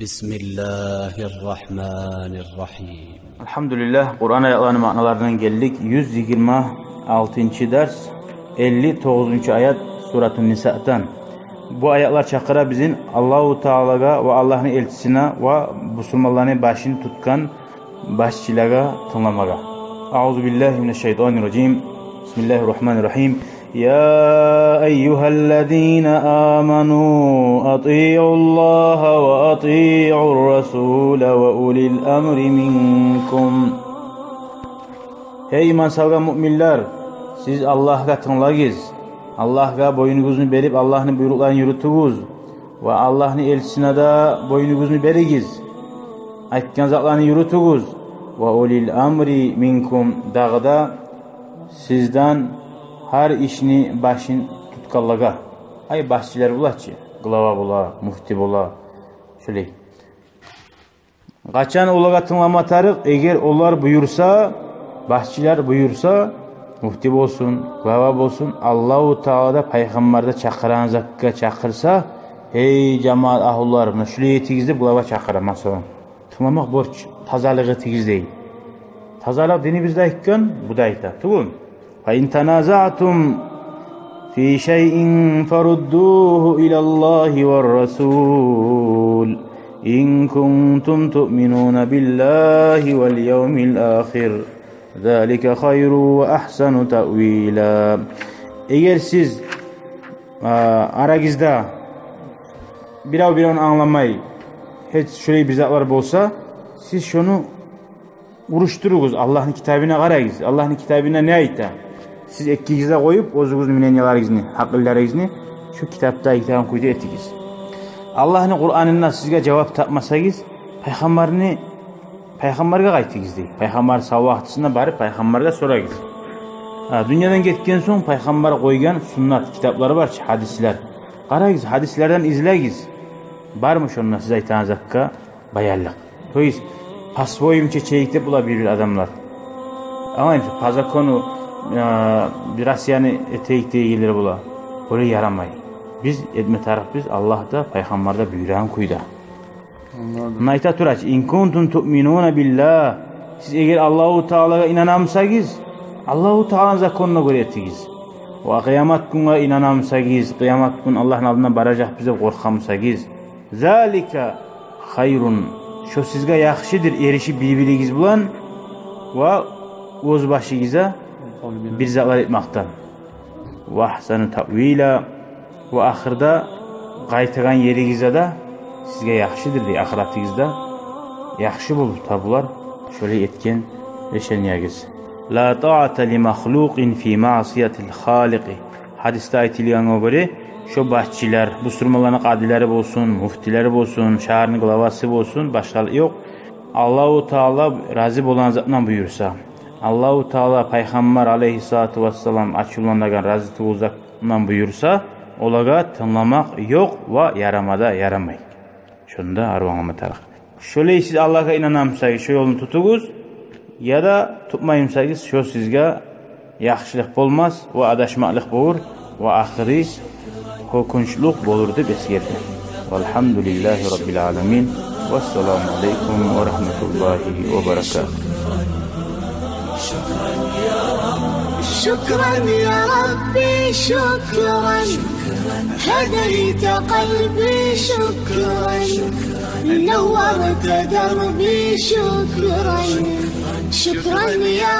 Bismillahirrahmanirrahim. Elhamdülillah, Kur'an ayetlerinin manalarından geldik. 126. ders 59. ayet Suratun Nisa'dan. Bu ayetler çakıra bizim Allahu Teala'ga ve Allah'ın elçisine ve Müslümanların başını tutkan başçılara tınlamaga. Euzubillahimineşşeytanirracim. Bismillahirrahmanirrahim. Ya eyyühellezine amenu ati'ullaha ve ati'ur rasule ve ulil emri minkum. Hey iman salgan müminler, siz Allah'a tınlayız. Allah'a boynunuzu berip Allah'ın buyruklarını yürütüğüz ve Allah'ın elçisine de boynunuzu berigiz. Aytkan zatlarını yürütüğüz ve ulil emri minkum, dağda sizden her işini başın tutkallaga. Ay başçılar bulaçı, glava bula, mufti bula. Şöyle. Kaçan olaga tınlama tarık, eğer onlar buyursa, başçılar buyursa, mufti bolsun, glava bolsun, Allahu Teala da peygamberda çakıran zakka çakırsa, hey cemaat ahullar, şöyle tigizde glava çakıra mesela. Tınlamak borç, tazalığı tigiz değil. Tazalık dini bizde aytkan, bu da ayta. Tuğun. فَاِنْ تَنَازَعْتُمْ فِي شَيْءٍ فَرُدُّوهُ إِلَى اللّٰهِ وَالرَّسُولِ اِنْ كُنْتُمْ تُؤْمِنُونَ بِاللّٰهِ وَالْيَوْمِ الْآخِرِ ذَٰلِكَ خَيْرٌ وَأَحْسَنُ تَأْوِيلًا. Eğer siz aragizda bir onu anlamayı hiç şöyle bir zatlar bolsa, siz şunu uruşturunuz, Allah'ın kitabına karayız. Allah'ın kitabına ne ayta? Siz ekkiğizde koyup, ozunuz minenyalarınızı, hakkıllarınızı şu kitapta kitabın kuydu ettiğiniz. Allah'ın Kur'an'ına sizge cevap tapmasanız, peygamberge kaytınız değil. Peygamber savvahtısına bari peygamberge sorayız. Dünyadan gitken son peygamber koygan sünnet kitapları var, hadisler. Karayız, hadislerden izleyiz. Barmış onunla size aytağınız hakka bayarlık. Toyuz, pasvoyumça çeyikte bulabilir adamlar. Ama fazla konu biraz yani eteğikte ilgileri bula. Böyle yaramayı. Biz etme taraf biz Allah'da peygamberde buyuran kuyda. Nayta turaç. İn kuntum tu'minuna billah. Siz eğer Allahu Teala'ya inanamsagız, Allahu Teala'nın zakonuna göre ettigiz. Ve kıyamet gününe inanamsagız, kıyamet gün Allah'ın adına baracak bize korkamsagız. Zalika hayrun. Şu sizge yaxşıdır erişi birbiriniz bulan ve öz başınıza bir zatlar etmekten. Ve ahsanu ta'vila ve ahirda qaytıgan yerinizde de sizge yaxşıdır diye ahiretinizde yaxşı bulur tabular şöyle etken eşeniyagız. La ta'ata li mahluqin fi ma'siyatil haliqi. Hadiste aytilganga göre şu başçılar, bu sürmaların kadileri olsun, muftileri olsun, şehrin glavası olsun, başkaları yok. Allahu Teala razı olan zatla buyursa, Allahu Teala Peygamber aleyhissalatu vesselam açılanlardan razı uzakla buyursa, olaga tınlamak yok ve yaramada yaramay. Şunda arvağıma tarık. Şöyle siz Allah'a inanamsayız, şu yolunu tutuğuz, ya da tutmayımsayız, şu sizge yaxşılık olmaz ve adaşmaklık olur ve ahiri korkunçluk bolur deb eskerdi. Velhamdülillahi Rabbil alemin. Vesselamu aleyküm ve rahmetullahi ve berekatuhu. شكرا يا ربي شكرا هديت قلبي شكرا نورت دربي شكرا شكرا يا